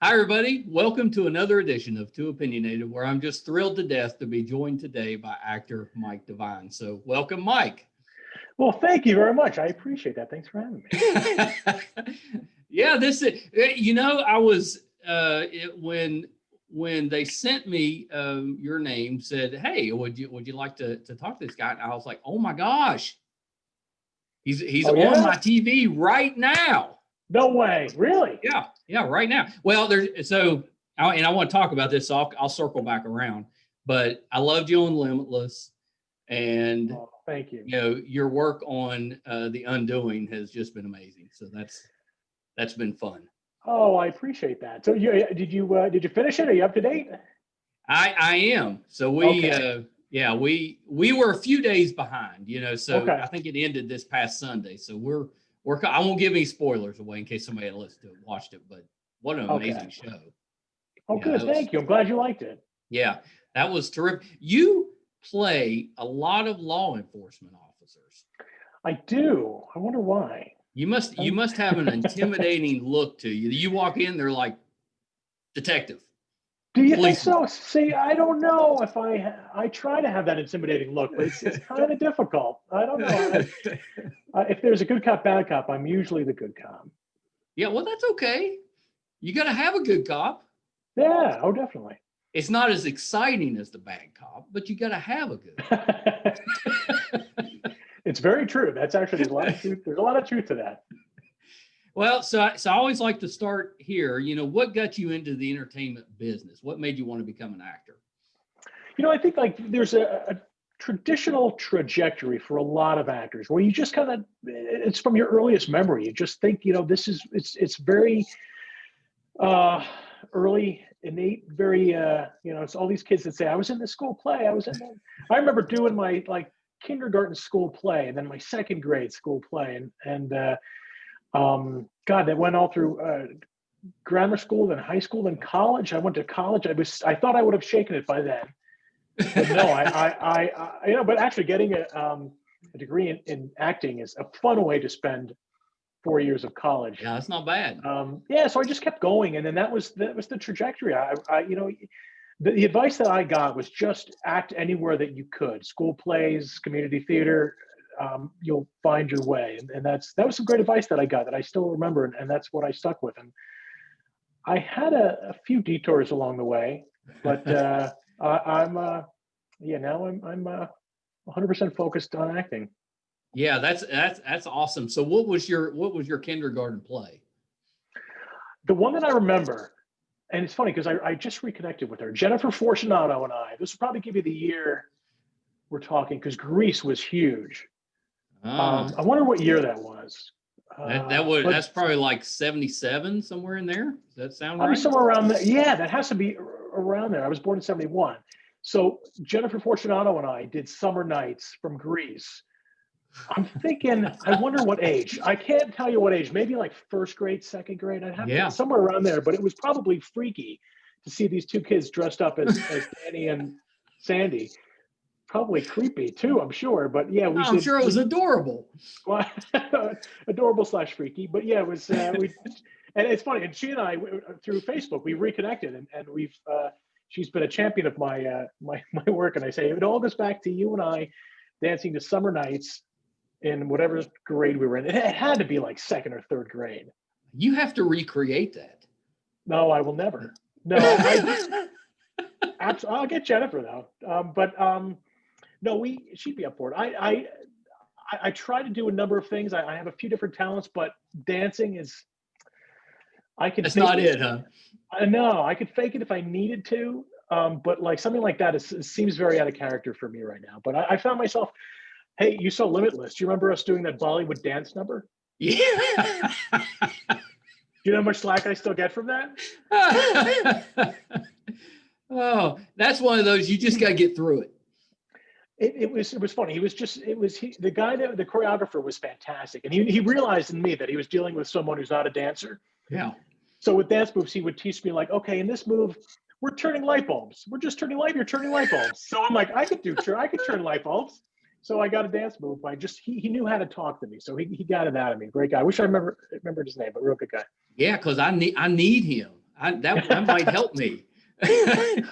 Hi, everybody. Welcome to another edition of Too Opinionated, where I'm just thrilled to death to be joined today by actor Mike Devine. So welcome, Mike. Well, thank you very much. I appreciate that. Thanks for having me. Yeah, this is, I was, when they sent me your name, said, hey, would you like to talk to this guy? And I was like, oh my gosh, he's on my TV right now. No way, really? Yeah, right now. Well, I want to talk about this, so I'll circle back around. But I loved you on Limitless, and thank you. Your work on The Undoing has just been amazing. So that's been fun. Oh, I appreciate that. So did you finish it? Are you up to date? I am. So we were a few days behind. So I think it ended this past Sunday. So I won't give any spoilers away in case somebody watched it, but what an amazing show. Oh, good. Thank you. I'm glad you liked it. Yeah, that was terrific. You play a lot of law enforcement officers. I do. I wonder why. You must have an intimidating look to you. You walk in, they're like, detective. Do you think so? See, I don't know if I try to have that intimidating look, but it's kind of difficult. I don't know. If there's a good cop, bad cop, I'm usually the good cop. Yeah, well, that's okay. You got to have a good cop. Yeah, oh, definitely. It's not as exciting as the bad cop, but you got to have a good cop. It's very true. That's actually, there's a lot of truth to that. Well, so I always like to start here. What got you into the entertainment business? What made you want to become an actor? I think there's a traditional trajectory for a lot of actors where you just kind of, it's from your earliest memory. You just think, it's very early, innate, very, it's all these kids that say, I was in the school play. I remember doing my kindergarten school play and then my second grade school play. God, that went all through grammar school, then high school, then college. I went to college. I thought I would have shaken it by then. But no, but actually getting a degree in acting is a fun way to spend 4 years of college. Yeah, that's not bad. So I just kept going, and then that was the trajectory. The advice that I got was just act anywhere that you could. School plays, community theater, you'll find your way. And that was some great advice that I got that I still remember, and that's what I stuck with. And I had a few detours along the way, but I'm 100% focused on acting. Yeah, that's awesome. So what was your kindergarten play? The one that I remember, and it's funny because I just reconnected with her, Jennifer Fortunato and I. This will probably give you the year we're talking, because Grease was huge. I wonder what year that was. That's probably like 77, somewhere in there. Does that sound right? Somewhere around there. Yeah, that has to be around there. I was born in 71. So Jennifer Fortunato and I did Summer Nights from Grease. I'm thinking, I wonder what age. I can't tell you what age. Maybe like first grade, second grade. I'd have to, somewhere around there. But it was probably freaky to see these two kids dressed up as Danny and Sandy. Probably creepy too, I'm sure. But yeah, I'm sure it was adorable. Well, adorable / freaky. But yeah, it was. And it's funny. And she and I, through Facebook, we reconnected, and we've. She's been a champion of my my work, and I say it all goes back to you and I dancing to Summer Nights in whatever grade we were in. It had to be like second or third grade. You have to recreate that. No, I will never. No, I'll get Jennifer though. No, she'd be up for it. I try to do a number of things. I have a few different talents, but dancing is. That's not it, huh? No, I could fake it if I needed to, but like something like that seems very out of character for me right now. But I found myself. Hey, you saw Limitless. Do you remember us doing that Bollywood dance number? Yeah. Do you know how much slack I still get from that? Oh, that's one of those, you just got to get through it. It was funny. The guy that the choreographer was fantastic. And he realized in me that he was dealing with someone who's not a dancer. Yeah. So with dance moves, he would teach me like, okay, in this move, we're turning light bulbs. You're turning light bulbs. So I'm like, I could turn light bulbs. So I got a dance move by he knew how to talk to me. So he got it out of me. Great guy. I wish I remembered his name, but real good guy. Yeah, because I need him. That might help me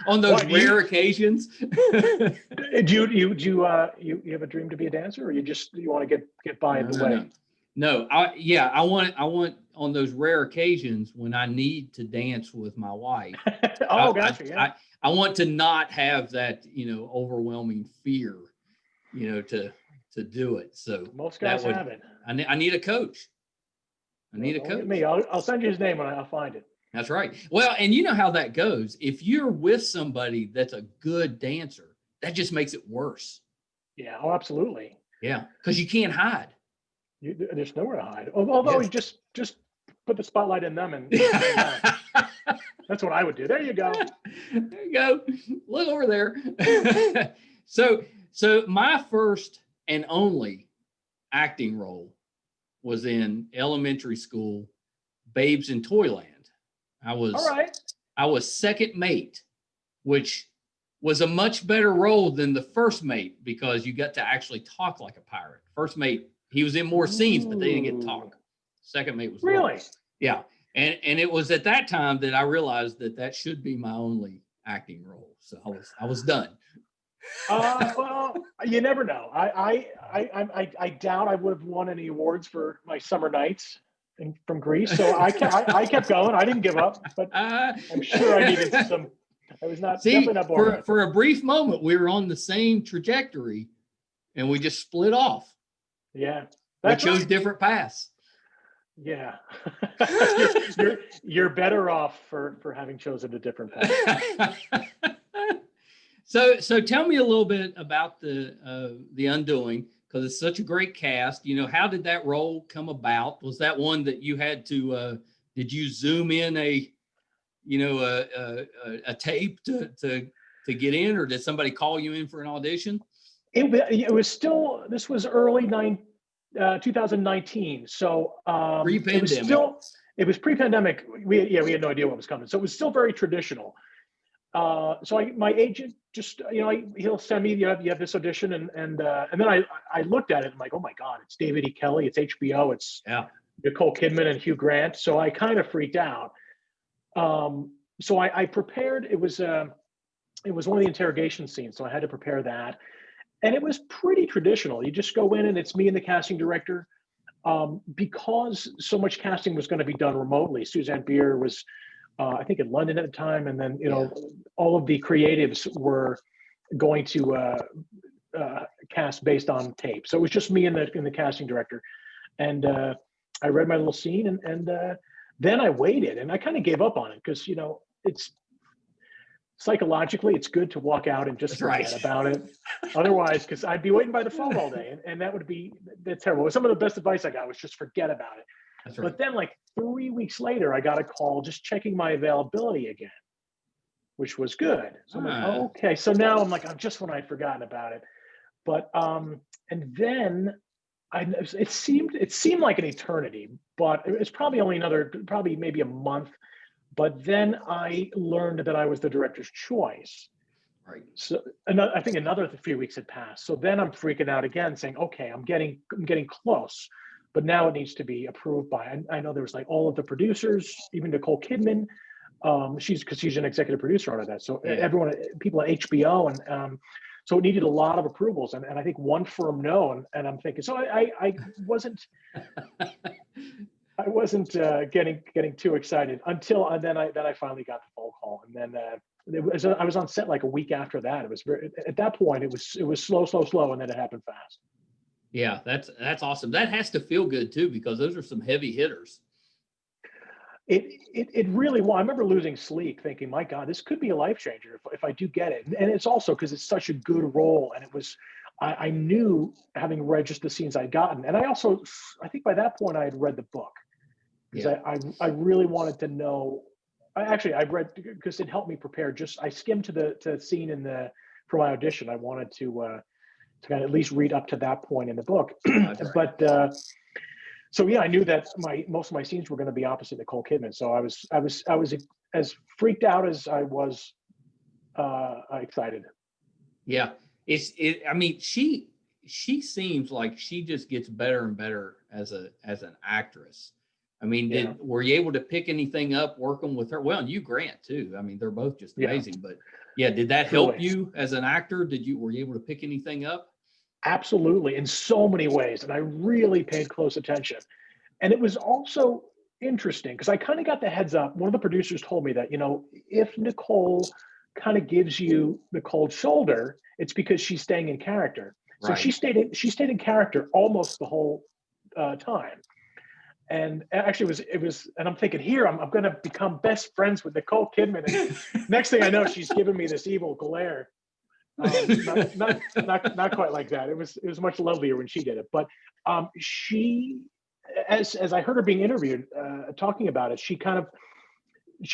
on those rare occasions. Do you have a dream to be a dancer, or you want to get by the way? No. I want on those rare occasions when I need to dance with my wife. Gotcha. Yeah. I want to not have that, overwhelming fear, to do it. So most guys have it. I need a coach. I need a coach. Me. I'll send you his name when I'll find it. That's right. Well, and you know how that goes. If you're with somebody that's a good dancer, that just makes it worse. Yeah. Oh, absolutely. Yeah, because you can't hide. There's nowhere to hide. Although you just put the spotlight in them and that's what I would do. There you go. There you go. Look over there. So my first and only acting role was in elementary school, Babes in Toyland. I was second mate, which was a much better role than the first mate because you got to actually talk like a pirate. First mate, he was in more scenes, but they didn't get to talk. Second mate was really? Yeah. And it was at that time that I realized that should be my only acting role. So I was done. Well, you never know. I doubt I would have won any awards for my summer nights from Greece. So I kept going. I didn't give up, but I'm sure I needed some. I was definitely not bored. For a brief moment, we were on the same trajectory, and we just split off. Yeah, we chose different paths. Yeah, you're better off for having chosen a different path. So tell me a little bit about the Undoing, because it's such a great cast. How did that role come about? Was that one that you had to? Did you zoom in a tape to get in, or did somebody call you in for an audition? It was still. This was early 2019. So pre-pandemic. It was pre-pandemic. We had no idea what was coming. So it was still very traditional. So my agent just, he'll send me, you have this audition, and then I looked at it and I'm like, oh my God, it's David E. Kelley, it's HBO, it's Nicole Kidman and Hugh Grant. So I kind of freaked out. So I prepared. It was one of the interrogation scenes, so I had to prepare that. And it was pretty traditional. You just go in and it's me and the casting director. Because so much casting was going to be done remotely. Suzanne Beer was, I think, in London at the time. And then, all of the creatives were going to cast based on tape. So it was just me and the casting director. And I read my little scene and then I waited and I kind of gave up on it because, it's psychologically, it's good to walk out and just forget about it. Otherwise, because I'd be waiting by the phone all day, and that's terrible. Some of the best advice I got was just forget about it. That's right. But then, like 3 weeks later, I got a call just checking my availability again, which was good. So I'm like, okay. So now I'm like, just when I'd forgotten about it. But and then it seemed like an eternity, but it's probably only maybe a month. But then I learned that I was the director's choice. Right. So I think another few weeks had passed. So then I'm freaking out again, saying, "Okay, I'm getting close, but now it needs to be approved by." I know there was like all of the producers, even Nicole Kidman. She's an executive producer out of that. So everyone, people at HBO, and so it needed a lot of approvals. And I think one firm no, and I'm thinking. So I wasn't. I wasn't getting too excited until then I finally got the phone call, and then I was on set like a week after that. It was at that point it was slow, and then it happened fast. Yeah, that's awesome. That has to feel good too, because those are some heavy hitters. It really was. I remember losing sleep, thinking, my God, this could be a life changer if I do get it. And it's also because it's such a good role, and it was. I knew, having read just the scenes I'd gotten, and I think by that point I had read the book. Because I really wanted to know. I read because it helped me prepare. I skimmed to the scene for my audition. I wanted to kind of at least read up to that point in the book. But I knew that most of my scenes were going to be opposite Nicole Kidman. So I was as freaked out as I was excited. Yeah, I mean, she seems like she just gets better and better as an actress. I mean, were you able to pick anything up working with her? Well, and you, Grant, too. I mean, they're both just amazing. But yeah, did that help you as an actor? Were you able to pick anything up? Absolutely, in so many ways. And I really paid close attention. And it was also interesting because I kind of got the heads up. One of the producers told me that, if Nicole kind of gives you the cold shoulder, it's because she's staying in character. So she stayed in character almost the whole time. And actually it was, and I'm thinking here, I'm going to become best friends with Nicole Kidman. And next thing I know, she's giving me this evil glare. Not quite like that. It was much lovelier when she did it. But she, as I heard her being interviewed, talking about it, she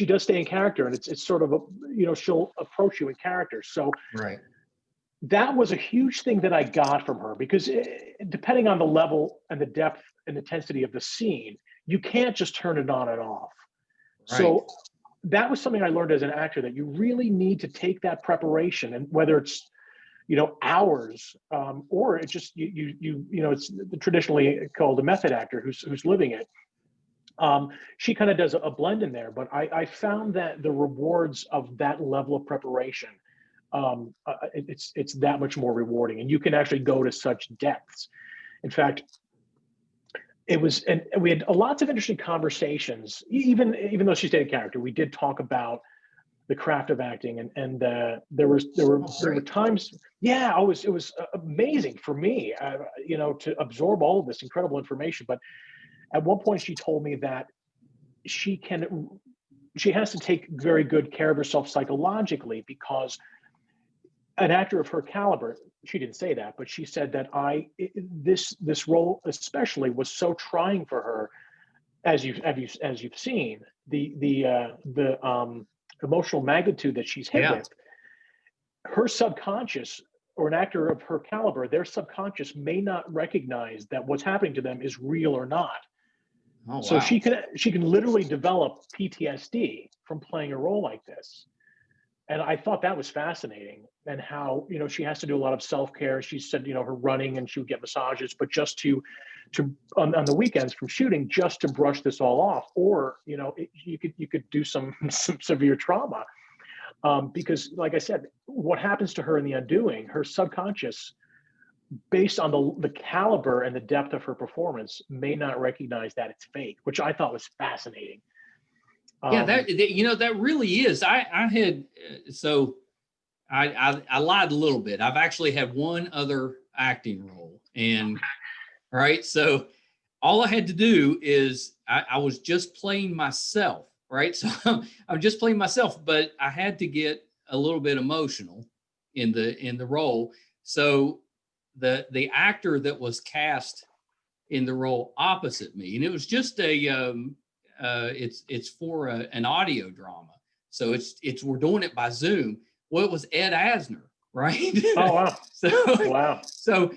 does stay in character, and it's sort of she'll approach you in character. So that was a huge thing that I got from her, because depending on the level and the depth and intensity of the scene, you can't just turn it on and off. So that was something I learned as an actor, that you really need to take that preparation, and whether it's hours, or it's just it's traditionally called a method actor who's living it. She kind of does a blend in there, but I found that the rewards of that level of preparation, it's that much more rewarding, and you can actually go to such depths. In fact, and we had lots of interesting conversations. Even though she stayed in character, we did talk about the craft of acting, and there were times. Yeah, it was amazing for me, to absorb all of this incredible information. But at one point, she told me that she has to take very good care of herself psychologically, because an actor of her caliber, she didn't say that, but she said that this role especially was so trying for her, as you've seen, the emotional magnitude that she's hit with. Her subconscious, or an actor of her caliber, their subconscious may not recognize that what's happening to them is real or not. Oh, wow. So she can literally develop PTSD from playing a role like this. And I thought that was fascinating, and how, she has to do a lot of self-care. She said, her running, and she would get massages, but just to on the weekends from shooting, just to brush this all off. Or, you could do some severe trauma. Because like I said, what happens to her in The Undoing, her subconscious, based on the caliber and the depth of her performance, may not recognize that it's fake, which I thought was fascinating. Yeah, that really is. I lied a little bit. I've actually had one other acting role, and so all I had to do is I was just playing myself, right? So I'm just playing myself, but I had to get a little bit emotional in the role. So the actor that was cast in the role opposite me, and it was just it's for an audio drama. So we're doing it by Zoom. Well, it was Ed Asner, right? Oh, wow. Wow. So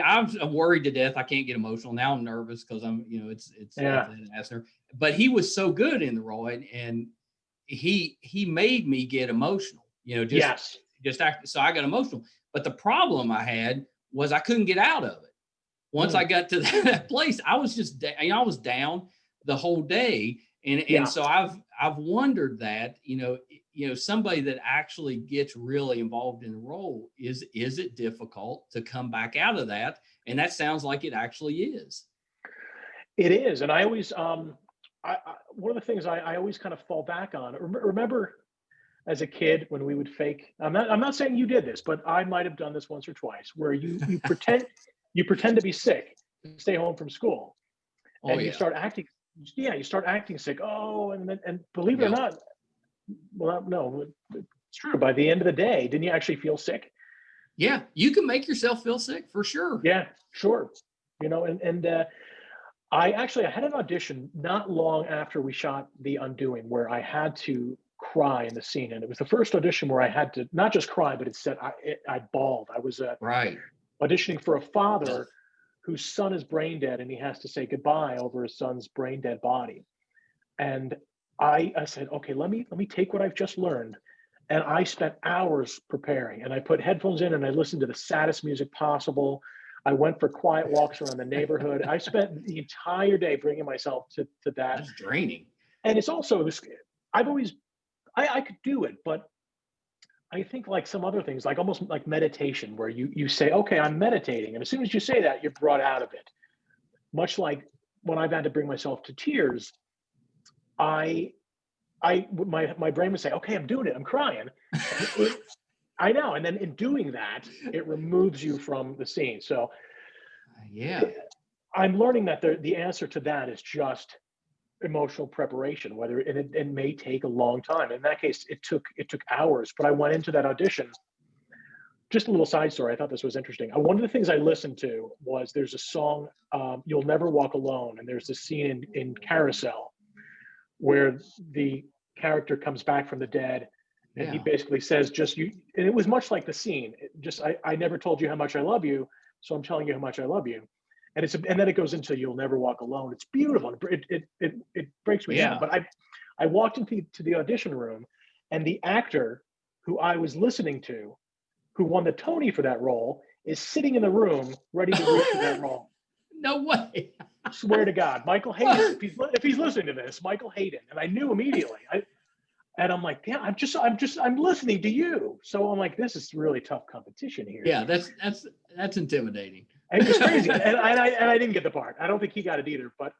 I'm worried to death. I can't get emotional. Now I'm nervous because it's Ed Asner. But he was so good in the role, and he made me get emotional, just act. So I got emotional. But the problem I had was I couldn't get out of it. Once I got to that place, I was just, I was down the whole day. And so I've wondered that, somebody that actually gets really involved in the role, is it difficult to come back out of that? And that sounds like it actually is. It is. And I always, one of the things I always kind of fall back on, remember as a kid when we would fake, I'm not saying you did this, but I might've done this once or twice, where you pretend to be sick, stay home from school, and you start acting. Yeah, you start acting sick. Oh, and believe it or not, well, no, it's true. By the end of the day, didn't you actually feel sick? Yeah, you can make yourself feel sick for sure. Yeah, sure. I had an audition not long after we shot The Undoing, where I had to cry in the scene, and it was the first audition where I had to not just cry, but it said I bawled. I was auditioning for a father whose son is brain dead, and he has to say goodbye over his son's brain dead body. And I said, okay, let me take what I've just learned. And I spent hours preparing, and I put headphones in, and I listened to the saddest music possible. I went for quiet walks around the neighborhood. I spent the entire day bringing myself to that. That's draining. And it's also this, I've always, I could do it, but I think like some other things, like almost like meditation, where you say, okay, I'm meditating. And as soon as you say that, you're brought out of it. Much like when I've had to bring myself to tears, my brain would say, okay, I'm doing it. I'm crying. I know. And then in doing that, it removes you from the scene. So yeah, I'm learning that the answer to that is just emotional preparation, whether it may take a long time. In that case, it took hours, but I went into that audition. Just a little side story. I thought this was interesting. One of the things I listened to was there's a song, You'll Never Walk Alone. And there's this scene in Carousel where the character comes back from the dead and he basically says, just you. And it was much like the scene. I never told you how much I love you. So I'm telling you how much I love you. And and then it goes into You'll Never Walk Alone. It's beautiful. It breaks me down. But I walked into the audition room, and the actor who I was listening to, who won the Tony for that role, is sitting in the room ready to reach for that role. No way. Swear to God, Michael Hayden. If he's listening to this, Michael Hayden, and I knew immediately. And I'm like, yeah, I'm listening to you. So I'm like, this is really tough competition here. Yeah, that's intimidating. It was crazy, and I didn't get the part. I don't think he got it either. But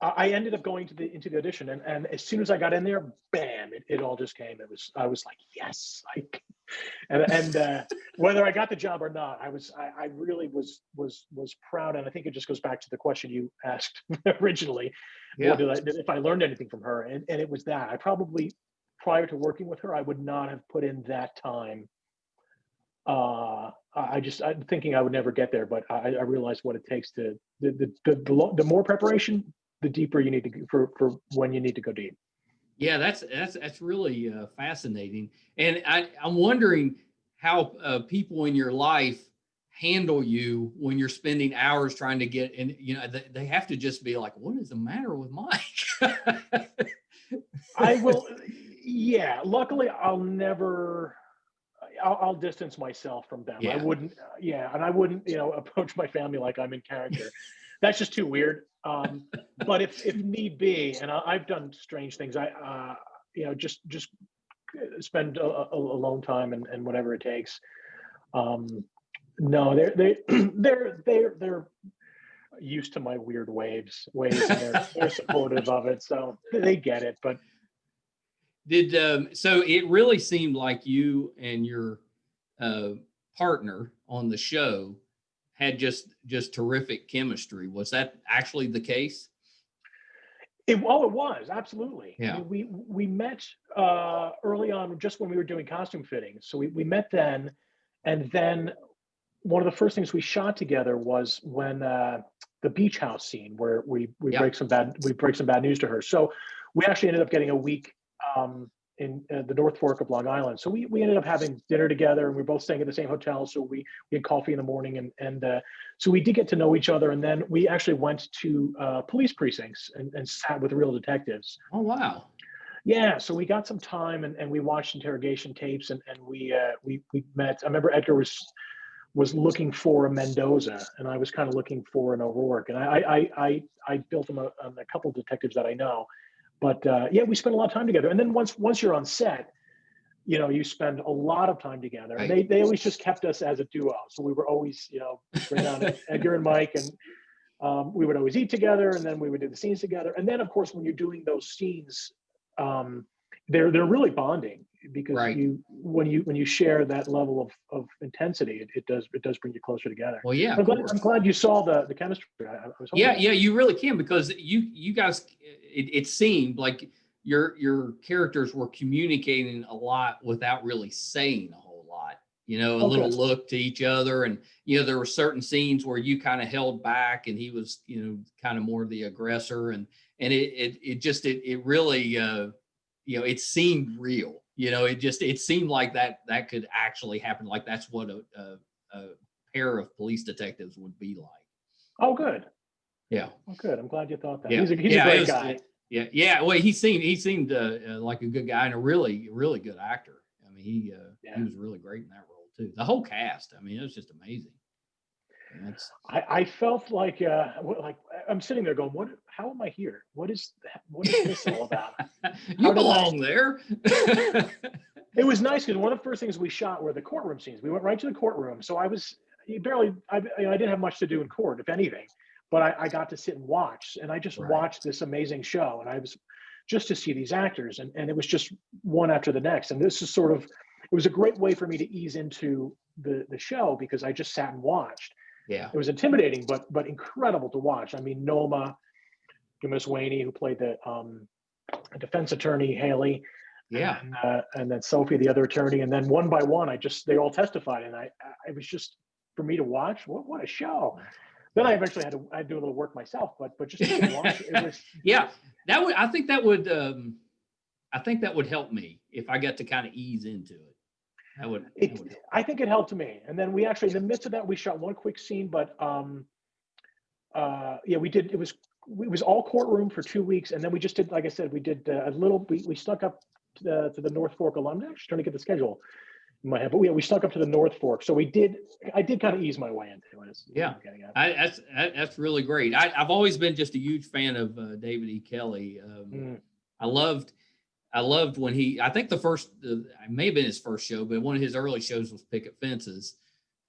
I ended up going into the audition, and as soon as I got in there, bam! It all just came. I was like, yes, and whether I got the job or not, I really was proud. And I think it just goes back to the question you asked originally. Yeah. If I learned anything from her, and it was that I probably, prior to working with her, I would not have put in that time. I'm thinking I would never get there, but I realized what it takes to the more preparation, the deeper you need to for when you need to go deep. Yeah, that's really fascinating, and I'm wondering how people in your life handle you when you're spending hours trying to get in. You know, they have to just be like, "What is the matter with Mike?" I will. Yeah, luckily, I'll distance myself from them. Yeah. I wouldn't, and I wouldn't, approach my family like I'm in character. That's just too weird. But if need be, and I've done strange things, just spend alone time and whatever it takes. No, they're used to my weird ways, and they're supportive of it, so they get it. But so it really seemed like you and your partner on the show had just terrific chemistry. Was that actually the case? It was absolutely. Yeah. I mean, we met early on, just when we were doing costume fittings. So we met then, and then one of the first things we shot together was when the beach house scene where we break some bad news to her. So we actually ended up getting a week in the North Fork of Long Island. So we ended up having dinner together, and we were both staying at the same hotel. So we had coffee in the morning, and so we did get to know each other. And then we actually went to police precincts and sat with real detectives. Oh, wow. Yeah, so we got some time, and we watched interrogation tapes, and we met. I remember Edgar was looking for a Mendoza, and I was kind of looking for an O'Rourke, and I built him on a couple of detectives that I know. But we spent a lot of time together. And then once you're on set, you spend a lot of time together. Right. And they always just kept us as a duo. So we were always, bring on Edgar and Mike, and we would always eat together, and then we would do the scenes together. And then, of course, when you're doing those scenes, they're really bonding, because right. when you share that level of intensity, it does bring you closer together. Well, yeah, I'm glad you saw the chemistry. I was yeah, you really can, because you guys, it seemed like your characters were communicating a lot without really saying a whole lot. A little look to each other, and there were certain scenes where you kind of held back, and he was kind of more the aggressor, and it really it seemed real. It seemed like that could actually happen. Like that's what a pair of police detectives would be like. Oh, good. Yeah. Oh, good. I'm glad you thought that. Yeah. He's a great guy. Yeah. Well, he seemed like a good guy, and a really, really good actor. I mean, he was really great in that role too. The whole cast. I mean, it was just amazing. I felt like I'm sitting there going, how am I here? What is this all about? You belong there. It was nice because one of the first things we shot were the courtroom scenes. We went right to the courtroom. So I didn't have much to do in court, if anything, but I got to sit and watch, and I just watched this amazing show. And I was just to see these actors, and it was just one after the next. And this is it was a great way for me to ease into the show because I just sat and watched. Yeah. It was intimidating, but incredible to watch. I mean, Noma Gummiswaney, who played the defense attorney, Haley. Yeah. And then Sophie, the other attorney. And then one by one, they all testified. And it was just, for me to watch, what a show. Then I eventually had to do a little work myself, but just to watch, it was. Yeah, I think that would help me if I got to kind of ease into it. I think it helped me. And then we actually, in the midst of that, we shot one quick scene, but we did, it was all courtroom for 2 weeks. And then we just did, like I said, we did we snuck up to the North Fork alumni. I'm just trying to get the schedule in my head, but we snuck up to the North Fork. So I did kind of ease my way into it. Yeah, that's really great. I've always been just a huge fan of David E. Kelley. I loved when I think the first, it may have been his first show, but one of his early shows was Picket Fences.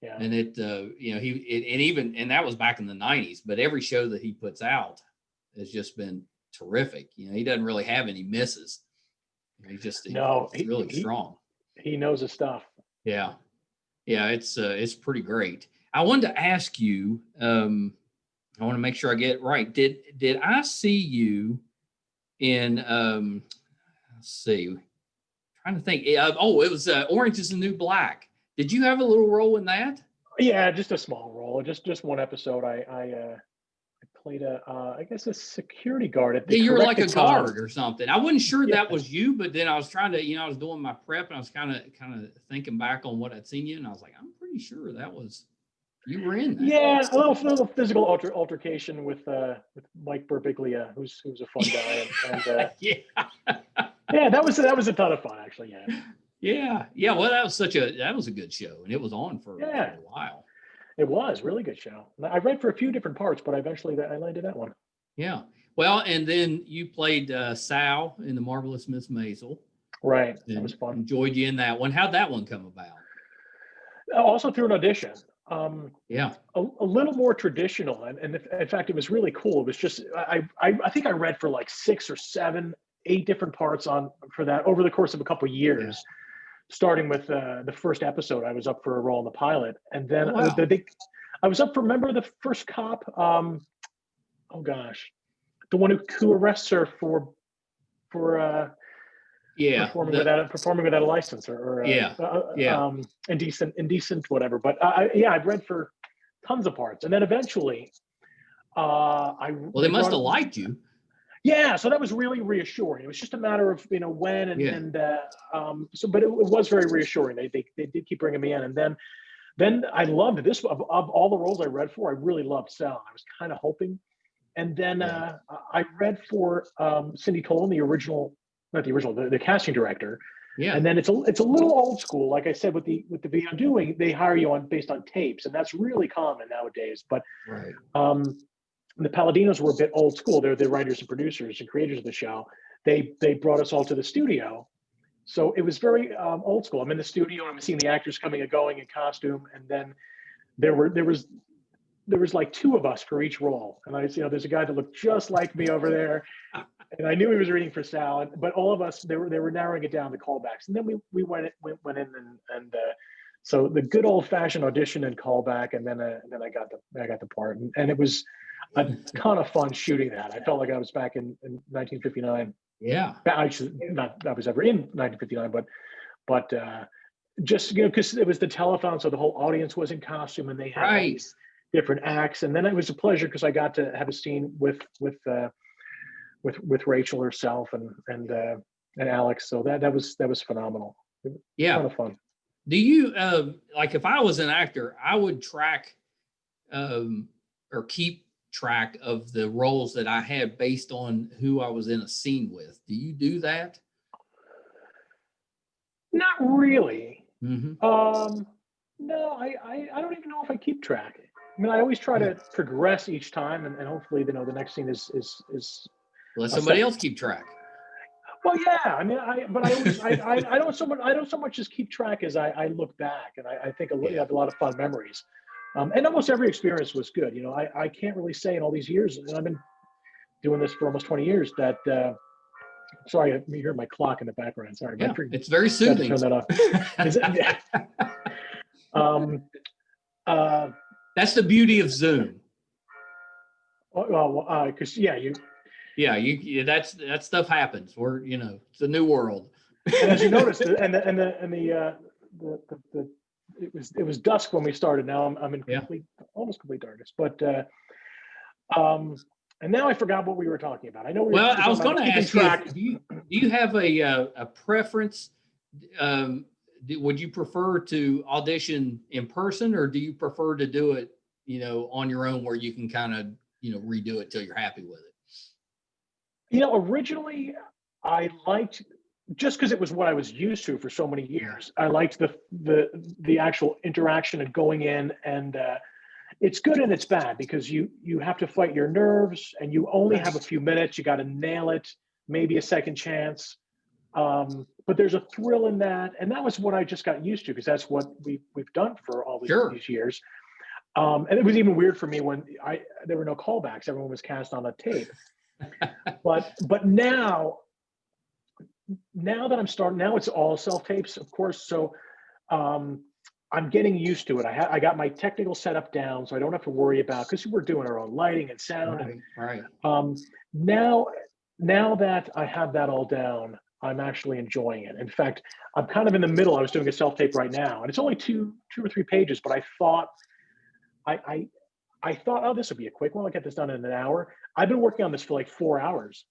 Yeah. And and that was back in the 90s, but every show that he puts out has just been terrific. He doesn't really have any misses. He's really strong. He knows his stuff. Yeah. Yeah. It's pretty great. I wanted to ask you, I want to make sure I get it right. Did I see you in, let's see, trying to think. It was Orange is the New Black. Did you have a little role in that? Yeah, just a small role. Just one episode. I played I guess a security guard at the. Yeah, you were like a guard or something. I wasn't sure that was you, but then I was trying to, I was doing my prep and I was kind of thinking back on what I'd seen you, and I was like, I'm pretty sure that was you were in that. Yeah, a little physical altercation with Mike Birbiglia, who's a fun guy, and yeah, that was a ton of fun actually. Yeah. Well, that was a good show, and it was on for a while. It was a really good show. I read for a few different parts, but eventually I landed that one. Yeah. Well, and then you played Sal in The Marvelous Miss Maisel. Right. That was fun. Enjoyed you in that one. How'd that one come about? Also through an audition. Yeah. A little more traditional. And in fact, it was really cool. It was just, I think I read for like 6 or 7, 8 different parts for that over the course of a couple of years. Yeah. Starting with the first episode, I was up for a role in the pilot, and then I was up for, remember the first cop? The one who arrests her for performing without a license or indecent whatever. But I've read for tons of parts, and then eventually, they must have liked you. Yeah, so that was really reassuring. It was just a matter of when but it was very reassuring. They did keep bringing me in, and then I loved this of all the roles I read for. I really loved Sal. I was kind of hoping, and then I read for Cindy Tolan, the casting director. Yeah, and then it's a little old school, like I said with the video doing. They hire you based on tapes, and that's really common nowadays. But the Palladinos were a bit old school. They're the writers and producers and creators of the show. They brought us all to the studio. So it was very old school. I'm in the studio and I'm seeing the actors coming and going in costume. And then there was like 2 of us for each role. And there's a guy that looked just like me over there. And I knew he was reading for Sal, but all of us, they were narrowing it down to callbacks. And then we went in and so the good old fashioned audition and callback. And then I got the part, and it was a ton of fun shooting that. I felt like I was back in 1959. Yeah. Actually, not that I was ever in 1959, but just, because it was the telethon, so the whole audience was in costume and they had these different acts. And then it was a pleasure because I got to have a scene with Rachel herself and Alex. So that was phenomenal. Yeah. A ton of fun. Do you, if I was an actor, I would track or keep track of the roles that I had based on who I was in a scene with. Do you do that? Not really. Mm-hmm. No, I don't even know if I keep track. I mean, I always try to progress each time, and hopefully, the next scene is Let somebody else keep track. Well, yeah. I mean, but I always, I don't so much as keep track as I look back, and I think I have a lot of fun memories. And almost every experience was good. I can't really say in all these years, and I've been doing this for almost 20 years, that, sorry, you hear my clock in the background. Sorry. Yeah, it's very soothing. Turn that off. Is it? That's the beauty of Zoom. Well, because you that stuff happens. It's a new world. And as you noticed, it was dusk when we started. Now I'm in almost complete darkness. But and now I forgot what we were talking about. I know. I was going to ask you, do you have a preference? Would you prefer to audition in person, or do you prefer to do it, on your own, where you can kind of, redo it till you're happy with it? Originally I liked, just because it was what I was used to for so many years, I liked the actual interaction and going in, and it's good and it's bad, because you have to fight your nerves, and you only have a few minutes. You got to nail it, maybe a second chance. But there's a thrill in that, and that was what I just got used to, because that's what we've done for all these years. And it was even weird for me when there were no callbacks; everyone was cast on a tape. But now that I'm starting, now it's all self tapes, of course. So I'm getting used to it. I got my technical setup down, so I don't have to worry about, because we're doing our own lighting and sound. Right. Now that I have that all down, I'm actually enjoying it. In fact, I'm kind of in the middle. I was doing a self tape right now, and it's only two or three pages. But I thought, oh, this would be a quick one. I'll get this done in an hour. I've been working on this for like 4 hours.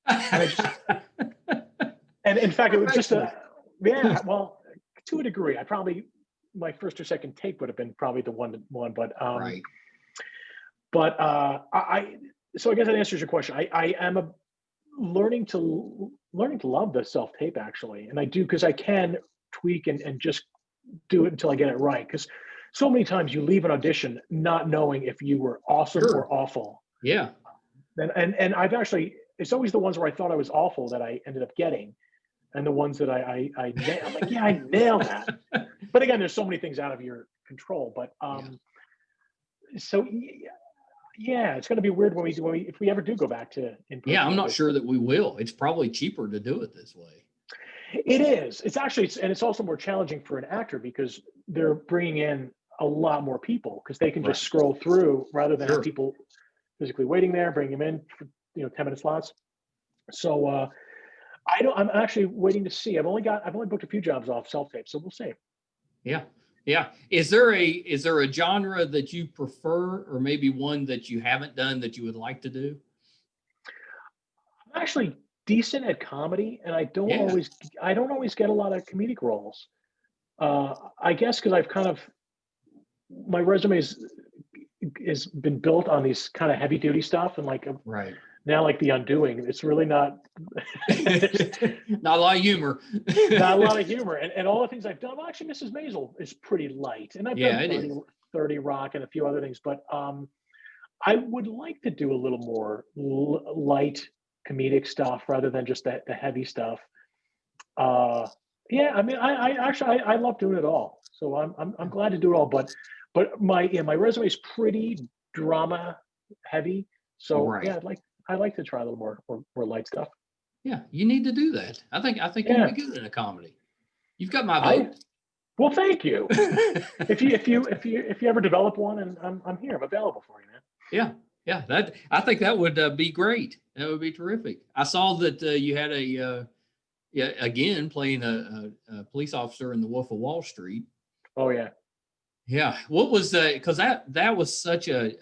And in fact, it was just well, to a degree. My first or second take would have been probably the one, but right. But so I guess that answers your question. I am learning to love the self tape, actually, and I do, because I can tweak and just do it until I get it right. Because so many times you leave an audition not knowing if you were awesome or awful. Yeah. And I've actually, it's always the ones where I thought I was awful that I ended up getting, and the ones that I'm like, yeah, I nailed that. But again, there's so many things out of your control. But so yeah, it's going to be weird if we ever do go back to in-person. Yeah, I'm not sure that we will. It's probably cheaper to do it this way. It is. It's actually, and it's also more challenging for an actor, because they're bringing in a lot more people, because they can just scroll through rather than have people physically waiting there, bring them in for 10-minute slots. So I'm actually waiting to see. I've only booked a few jobs off self-tape, so we'll see. Yeah. Is there a genre that you prefer, or maybe one that you haven't done that you would like to do? I'm actually decent at comedy, and I don't always get a lot of comedic roles. I guess because I've kind of, my resume has been built on these kind of heavy duty stuff, and now, like The Undoing, it's really not not a lot of humor. Not a lot of humor, and all the things I've done. Well, actually, Mrs. Maisel is pretty light, and I've done 30 Rock and a few other things. But I would like to do a little more light comedic stuff rather than just the heavy stuff. Yeah, I mean, I love doing it all, so I'm glad to do it all. But my resume is pretty drama heavy, so yeah, I'd like to try a little more light stuff. Yeah, you need to do that. I think you'd be good in a comedy. You've got my vote. Well, thank you. if you ever develop one, and I'm here, I'm available for you, man. Yeah. That, I think that would be great. That would be terrific. I saw that you had again playing a police officer in The Wolf of Wall Street. Oh yeah. Yeah. What was because that was such it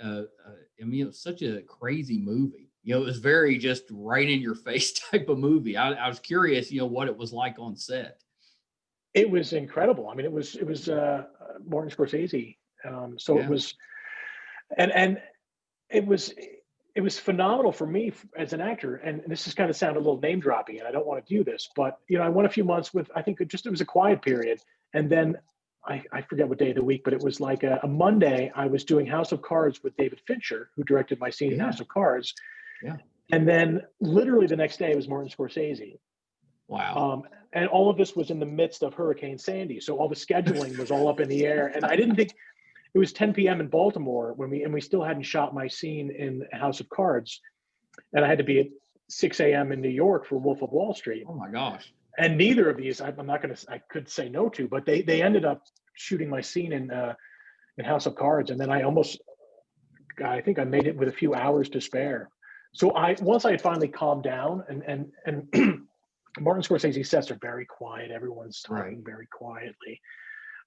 was such a crazy movie. It was very just right in your face type of movie. I was curious, what it was like on set. It was incredible. I mean, it was Martin Scorsese. It was, and it was phenomenal for me as an actor. And this is kind of sound a little name dropping, and I don't want to do this, but I went a few months with, I think it was a quiet period, and then I forget what day of the week, but it was like a Monday. I was doing House of Cards with David Fincher, who directed my scene in House of Cards. Yeah. And then literally the next day it was Martin Scorsese. Wow. And all of this was in the midst of Hurricane Sandy. So all the scheduling was all up in the air. And I didn't think it was 10 p.m. in Baltimore when we still hadn't shot my scene in House of Cards. And I had to be at 6 a.m. in New York for Wolf of Wall Street. Oh my gosh. And neither of these, I could say no to, but they ended up shooting my scene in House of Cards. And then I think I made it with a few hours to spare. So once I had finally calmed down and Martin Scorsese's sets are very quiet. Everyone's talking very quietly.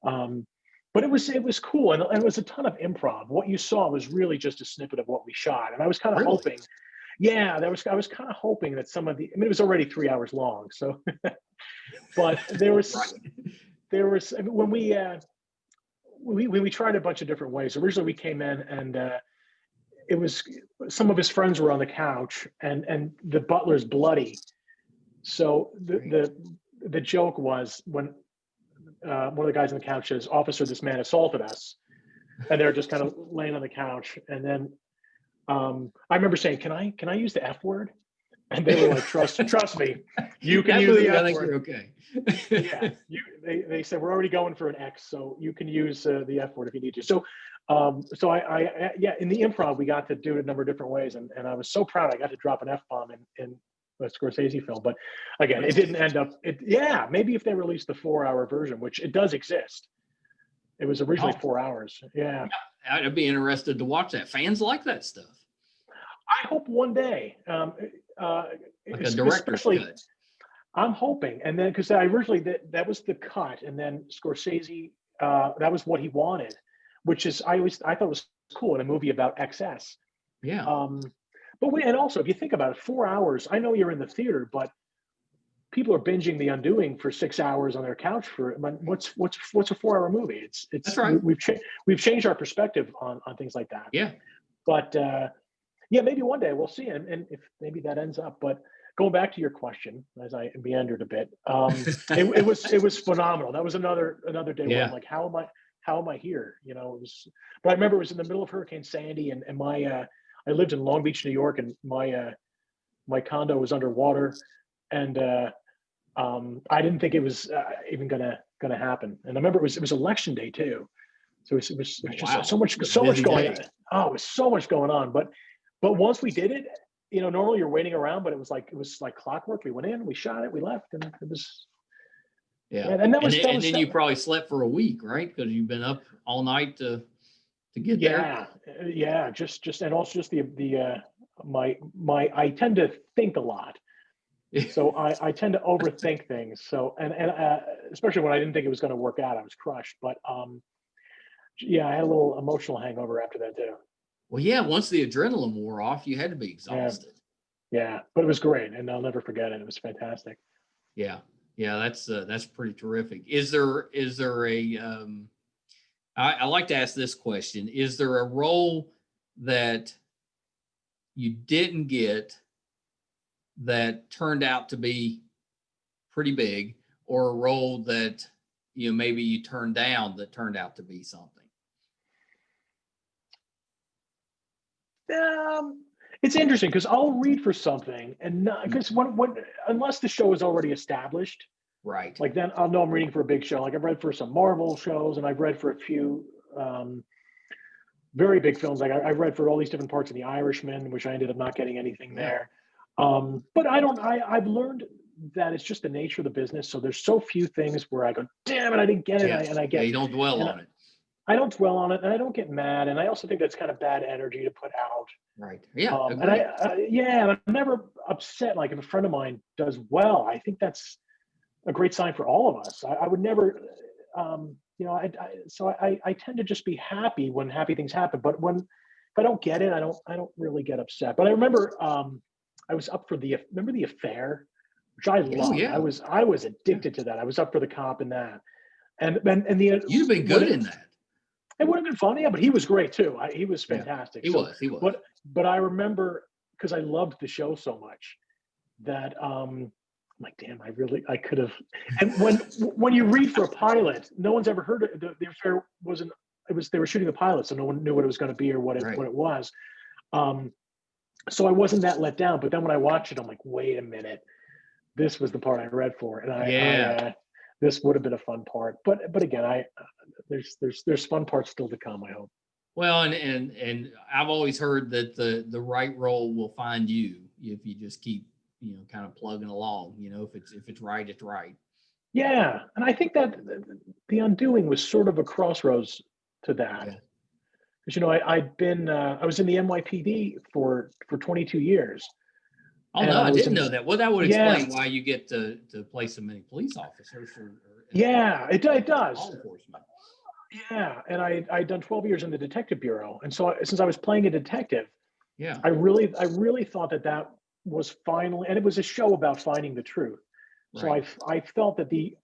But it was cool. And it was a ton of improv. What you saw was really just a snippet of what we shot. And I was kind of hoping, I was kind of hoping that it was already 3 hours long. So, but there was when we tried a bunch of different ways. Originally we came in and it was some of his friends were on the couch and the butler's bloody. So the joke was when one of the guys on the couch says, "Officer, this man assaulted us," and they're just kind of laying on the couch. And then I remember saying, "Can I use the F word?" And they were like, "Trust me, you can use the F word." I think you're okay. Yeah, they said we're already going for an X, so you can use the F word if you need to. So, I in the improv we got to do it a number of different ways, and I was so proud I got to drop an F-bomb in a Scorsese film. But again, it didn't end up. Maybe if they released the 4-hour version, which it does exist. It was originally 4 hours. Yeah, I'd be interested to watch that. Fans like that stuff. I hope one day. Like a director's cut. I'm hoping, and then because I originally that was the cut, and then Scorsese that was what he wanted, which is I thought was cool in a movie about excess. Yeah. And also if you think about it, 4 hours. I know you're in the theater, but people are binging The Undoing for 6 hours on their couch for what's a 4-hour movie? That's right. We've changed our perspective on things like that. Yeah. But maybe one day we'll see, and if maybe that ends up. But going back to your question, as I meandered a bit, it was phenomenal. That was another day where I'm like, how am I here? You know, it was. But I remember it was in the middle of Hurricane Sandy, and my I lived in Long Beach, New York, and my condo was underwater, and I didn't think it was even gonna happen. And I remember it was election day too, so it was just so much going on. Oh, it was so much going on, but once we did it, you know, normally you're waiting around, but it was like clockwork. We went in, we shot it, we left, and it was. Yeah, and then you probably slept for a week, right? Because you've been up all night to get there. Yeah, just and also just the my I tend to think a lot, so I tend to overthink things. So and especially when I didn't think it was going to work out, I was crushed. But I had a little emotional hangover after that too. Well, yeah, once the adrenaline wore off, you had to be exhausted. Yeah, but it was great, and I'll never forget it. It was fantastic. Yeah, that's pretty terrific. Is there a I like to ask this question: is there a role that you didn't get that turned out to be pretty big, or a role that maybe you turned down that turned out to be something? It's interesting because I'll read for something and not because unless the show is already established, right? Like then I'll know I'm reading for a big show. Like I've read for some Marvel shows, and I've read for a few very big films. Like I've read for all these different parts of The Irishman, which I ended up not getting anything there. But I've learned that it's just the nature of the business. So there's so few things where I go, damn it, I didn't get it, and I get. You don't dwell on it. I don't dwell on it, and I don't get mad, and I also think that's kind of bad energy to put out. Right. Yeah. And and I'm never upset. Like if a friend of mine does well, I think that's a great sign for all of us. I would never, so I tend to just be happy when happy things happen. But if I don't get it, I don't really get upset. But I remember I was up for the Affair, which I loved. Oh, yeah. I was addicted to that. I was up for the cop in that, and you've been good in that. It would have been fun, yeah, but he was great too. He was fantastic. Yeah, he was. But I remember because I loved the show so much that like, damn, I could have. And when you read for a pilot, no one's ever heard it. The affair wasn't. They were shooting the pilot, so no one knew what it was going to be or what it was. So I wasn't that let down. But then when I watched it, I'm like, wait a minute, this was the part I read for, and this would have been a fun part. But again, there's fun parts still to come, I hope. Well, and I've always heard that the right role will find you if you just keep, kind of plugging along. If it's right, it's right. Yeah, and I think that The Undoing was sort of a crossroads to that. Because I was in the NYPD for 22 years. Oh no, I didn't know that. Well, that would explain why you get to play so many police officers. It does. Law enforcement. Yeah, and I'd done 12 years in the detective bureau, and so since I was playing a detective, yeah, I really thought that was finally, and it was a show about finding the truth. Right. So I felt that The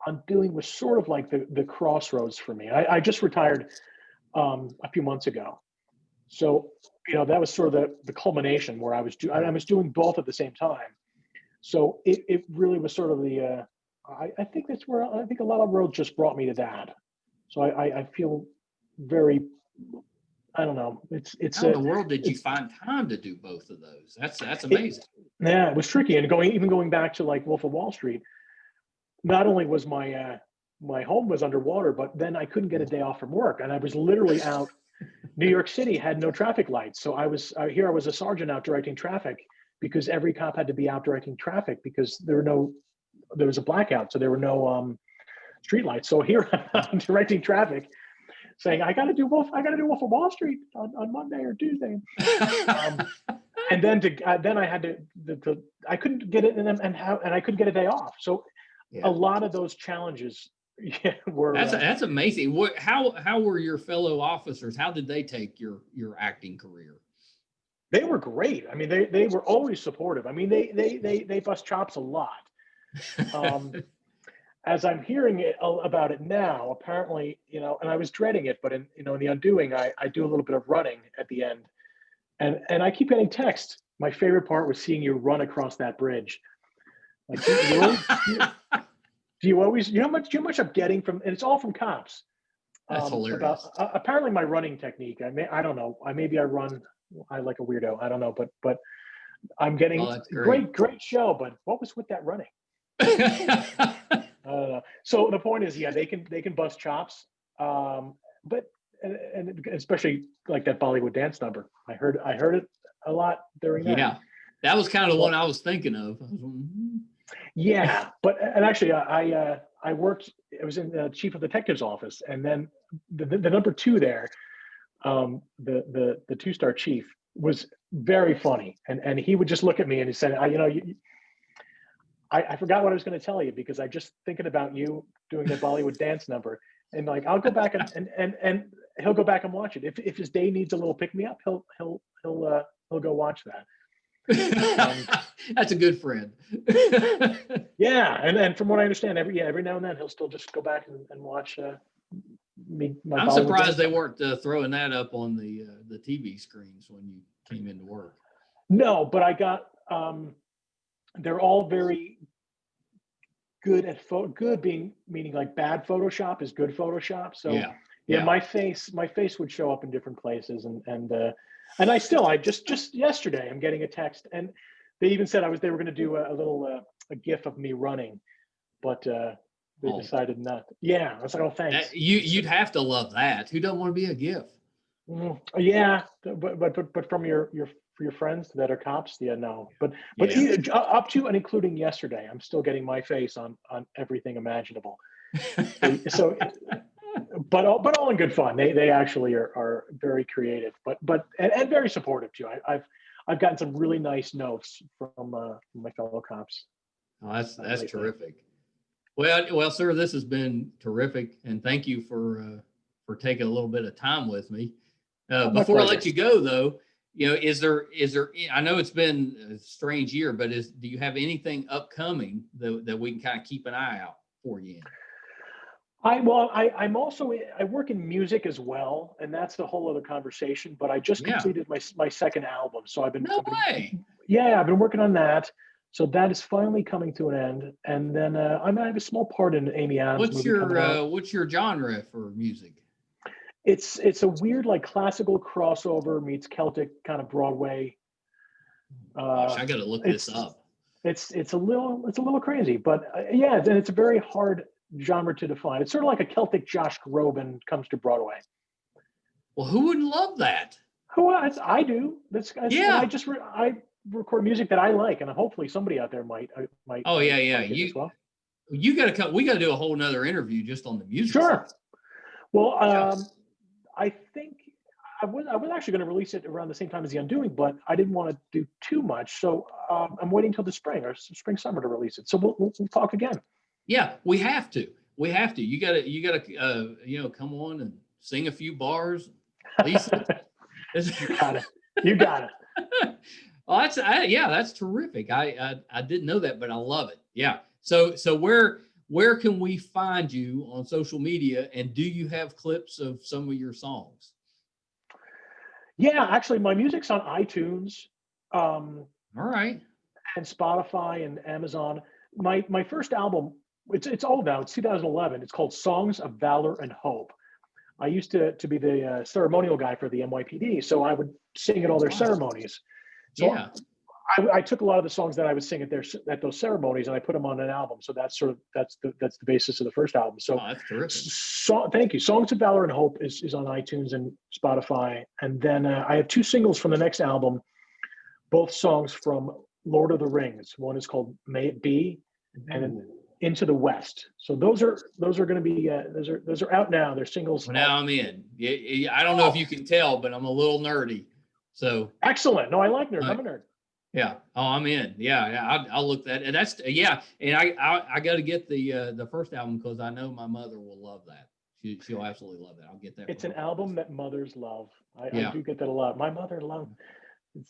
Undoing was sort of like the crossroads for me. I just retired a few months ago, so that was sort of the culmination where I was doing both at the same time. So it really was sort of I think that's where I think a lot of roads just brought me to that. So I feel very, I don't know. How in the world did you find time to do both of those? That's amazing. It was tricky. And going back to like Wolf of Wall Street, not only was my home was underwater, but then I couldn't get a day off from work, and I was literally out. New York City had no traffic lights, so I was a sergeant out directing traffic because every cop had to be out directing traffic because there was a blackout, so there were no street lights. So here I'm directing traffic, saying I got to do Wolf of Wall Street on Monday or Tuesday, and then I had to I couldn't get it and I couldn't get a day off. So a lot of those challenges were that's amazing. How were your fellow officers? How did they take your acting career? They were great. I mean, they were always supportive. I mean, they bust chops a lot. As I'm hearing about it now, apparently, and I was dreading it, but in The Undoing, I do a little bit of running at the end, and I keep getting texts. My favorite part was seeing you run across that bridge. Like, do you always, how much I'm getting from, and it's all from cops. That's hilarious. Apparently my running technique, I don't know, maybe I run, I like a weirdo, I don't know, but I'm getting great show, but what was with that running? I don't know. So the point is, they can bust chops, but and especially like that Bollywood dance number. I heard it a lot during that. Yeah, that was kind of the one I was thinking of. Yeah, and actually, I worked. I was in the chief of detective's office, and then the number two there, the 2-star chief was very funny, and he would just look at me and he said, I forgot what I was going to tell you because I just thinking about you doing the Bollywood dance number, and like I'll go back and he'll go back and watch it. If his day needs a little pick me up, he'll go watch that. That's a good friend. Yeah, and from what I understand, every now and then he'll still just go back and watch me. I'm Bollywood surprised they weren't throwing that up on the TV screens when you came into work. No, but I got. They're all very good at good meaning like bad Photoshop is good Photoshop. So yeah, my face would show up in different places, and I just yesterday I'm getting a text, and they even said they were going to do a little a GIF of me running, but they decided not. Yeah, I was like, oh, thanks. You'd have to love that. Who doesn't want to be a GIF? Yeah, but from your friends that are cops, no. But up to and including yesterday, I'm still getting my face on everything imaginable. So, but all in good fun. They actually are very creative, but very supportive too. I've gotten some really nice notes from my fellow cops. Oh, that's terrific. Well, sir, this has been terrific, and thank you for taking a little bit of time with me. Before I let you go, though, is there? I know it's been a strange year, but do you have anything upcoming that we can kind of keep an eye out for you in? I'm also I work in music as well, and that's the whole other conversation. But I just completed my second album, so I've been way. Yeah, I've been working on that. So that is finally coming to an end. And then I have a small part in Amy Adams movie coming out. What's your genre for music? It's a weird like classical crossover meets Celtic kind of Broadway. Gosh, I got to look this up. It's a little crazy, but yeah, and it's a very hard genre to define. It's sort of like a Celtic Josh Groban comes to Broadway. Well, who wouldn't love that? I do. Yeah. I record music that I like, and hopefully somebody out there might. Oh yeah. Like as well. You got to come. We got to do a whole nother interview just on the music. Sure. Well, I think I was actually going to release it around the same time as The Undoing, but I didn't want to do too much, so I'm waiting till the spring or spring summer to release it. So we'll talk again. Yeah, we have to. You gotta come on and sing a few bars. Lisa. You got it. Well, that's terrific. I didn't know that, but I love it. Yeah. So where can we find you on social media, and do you have clips of some of your songs? Yeah, actually, my music's on iTunes. All right. And Spotify and Amazon. My first album, it's old now. It's 2011. It's called Songs of Valor and Hope. I used to be the ceremonial guy for the NYPD, so I would sing at all their ceremonies. So yeah. I took a lot of the songs that I would sing at those ceremonies, and I put them on an album. So that's the basis of the first album. So that's terrific. Thank you. Songs of Valor and Hope is on iTunes and Spotify, and then I have 2 singles from the next album, both songs from Lord of the Rings. One is called May It Be, and then Into the West. So those are going to be those are out now. They're singles. Well, now I'm in. I don't know if you can tell, but I'm a little nerdy. So excellent. No, I like nerds. I'm a nerd. Yeah. Oh, I'm in. Yeah. I'll look that. And that's And I got to get the first album because I know my mother will love that. She'll absolutely love that. I'll get that. It's an album that mothers love. I do get that a lot. My mother loved.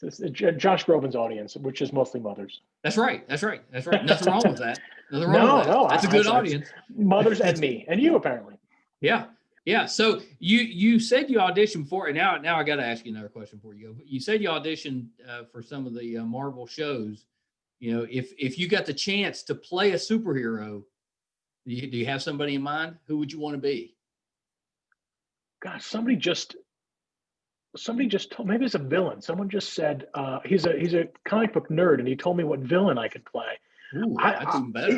It's Josh Groban's audience, which is mostly mothers. That's right. Nothing wrong with that. No. That's a good audience. Mothers and me and you apparently. Yeah. Yeah. So you said you auditioned for it. Now I got to ask you another question before you go. You said you auditioned for some of the Marvel shows. You know, if you got the chance to play a superhero, do you have somebody in mind? Who would you want to be? Gosh, somebody just told, maybe it's a villain. Someone just said he's a comic book nerd, and he told me what villain I could play. Ooh, that's even better.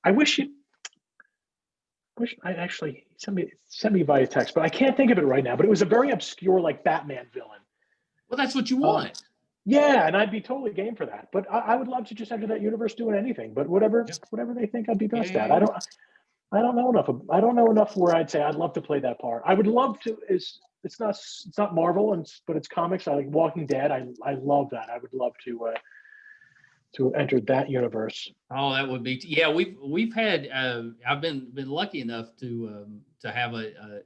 I wish I actually sent me via text, but I can't think of it right now. But it was a very obscure, like Batman villain. Well, that's what you want. Yeah, and I'd be totally game for that. But I would love to just enter that universe doing anything. But whatever they think I'd be best at. I don't know enough. I don't know enough where I'd say I'd love to play that part. I would love to. It's not Marvel, but it's comics. I like Walking Dead. I love that. I would love to enter that universe. Oh, that would be we've had I've been lucky enough to have a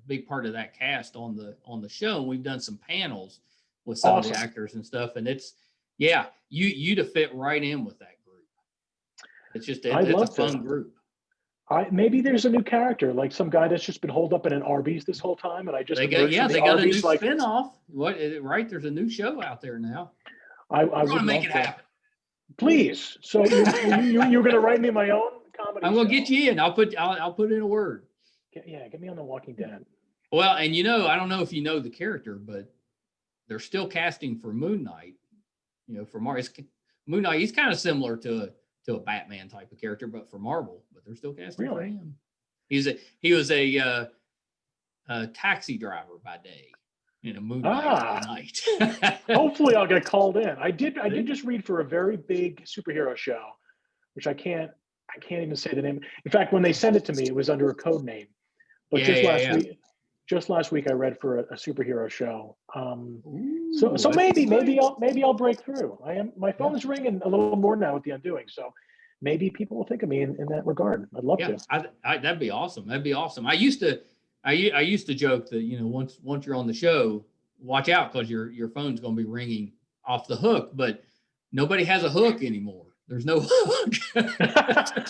big part of that cast on the show. We've done some panels with some of the actors and stuff, and it's you'd have fit right in with that group. It's just it's a fun group. Maybe there's a new character, like some guy that's just been holed up in an Arby's this whole time, and they got a new spinoff. Right? There's a new show out there now. I want to make it happen. Please. So you're going to write me my own comedy. I'm going to get you in. I'll put in a word. Get me on The Walking Dead. Well, and I don't know if you know the character, but they're still casting for Moon Knight. For Marvel, Moon Knight, he's kind of similar to a Batman type of character, but for Marvel. But they're still casting for him. He was a taxi driver by day. In a movie night. Hopefully I'll get called in. I did just read for a very big superhero show, which I can't even say the name. In fact, when they sent it to me, it was under a code name. But just last week I read for a superhero show. So maybe I'll break through. My phone is ringing a little more now with The Undoing. So maybe people will think of me in that regard. I'd love to. That'd be awesome. I used to joke that once you're on the show, watch out because your phone's going to be ringing off the hook. But nobody has a hook anymore. There's no hook.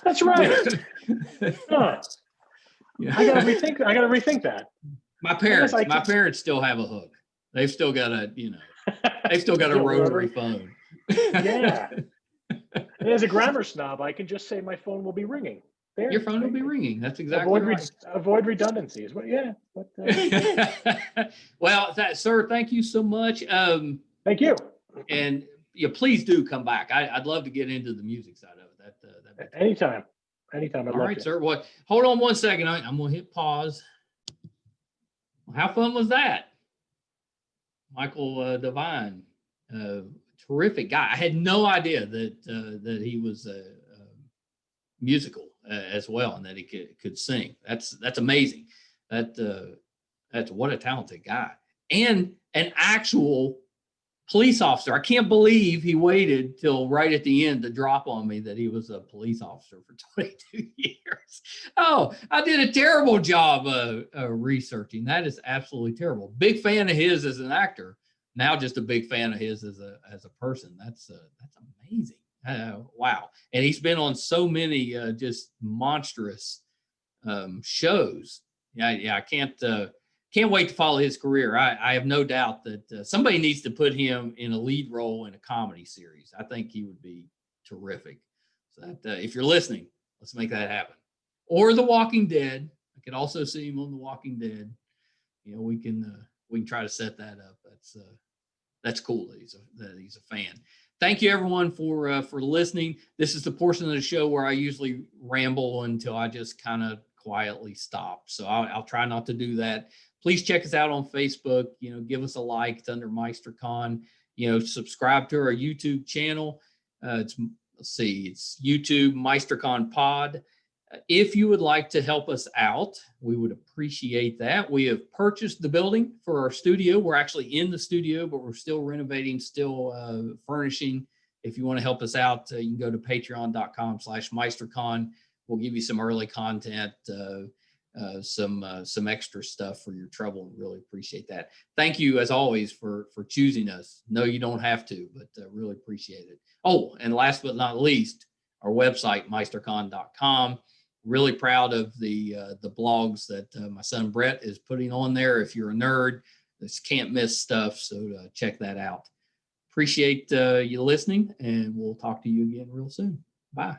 That's right. Huh. Yeah. I gotta rethink that. My parents still have a hook. They've still got a rotary phone. Yeah. And as a grammar snob, I can just say my phone will be ringing. There, Your phone will be ringing. That's exactly right. Avoid redundancies. But yeah. Well, sir, thank you so much. Thank you. And please do come back. I'd love to get into the music side of it. Anytime. I'd All right, sir. Well, hold on one second. I'm going to hit pause. Well, how fun was that? Michael Devine, terrific guy. I had no idea that he was musical as well, and that he could sing. That's amazing. That's what a talented guy, and an actual police officer. I can't believe he waited till right at the end to drop on me that he was a police officer for 22 years. Oh, I did a terrible job researching. That is absolutely terrible. Big fan of his as an actor. Now just a big fan of his as a person. That's amazing. Wow. And he's been on so many just monstrous shows. Yeah. I can't wait to follow his career. I have no doubt that somebody needs to put him in a lead role in a comedy series. I think he would be terrific. So that, if you're listening, let's make that happen. Or The Walking Dead. I could also see him on The Walking Dead. We can try to set that up. That's cool that he's a fan. Thank you everyone for listening. This is the portion of the show where I usually ramble until I just kind of quietly stop. So I'll try not to do that. Please check us out on Facebook. Give us a like. It's under MeisterCon. Subscribe to our YouTube channel. It's YouTube MeisterCon Pod. If you would like to help us out, we would appreciate that. We have purchased the building for our studio. We're actually in the studio, but we're still renovating, still furnishing. If you want to help us out, you can go to patreon.com/MeisterCon. We'll give you some early content, some extra stuff for your trouble. Really appreciate that. Thank you, as always, for choosing us. No, you don't have to, but really appreciate it. Oh, and last but not least, our website, meistercon.com. Really proud of the blogs that my son Brett is putting on there. If you're a nerd, this can't miss stuff, so check that out. Appreciate you listening, and we'll talk to you again real soon. Bye.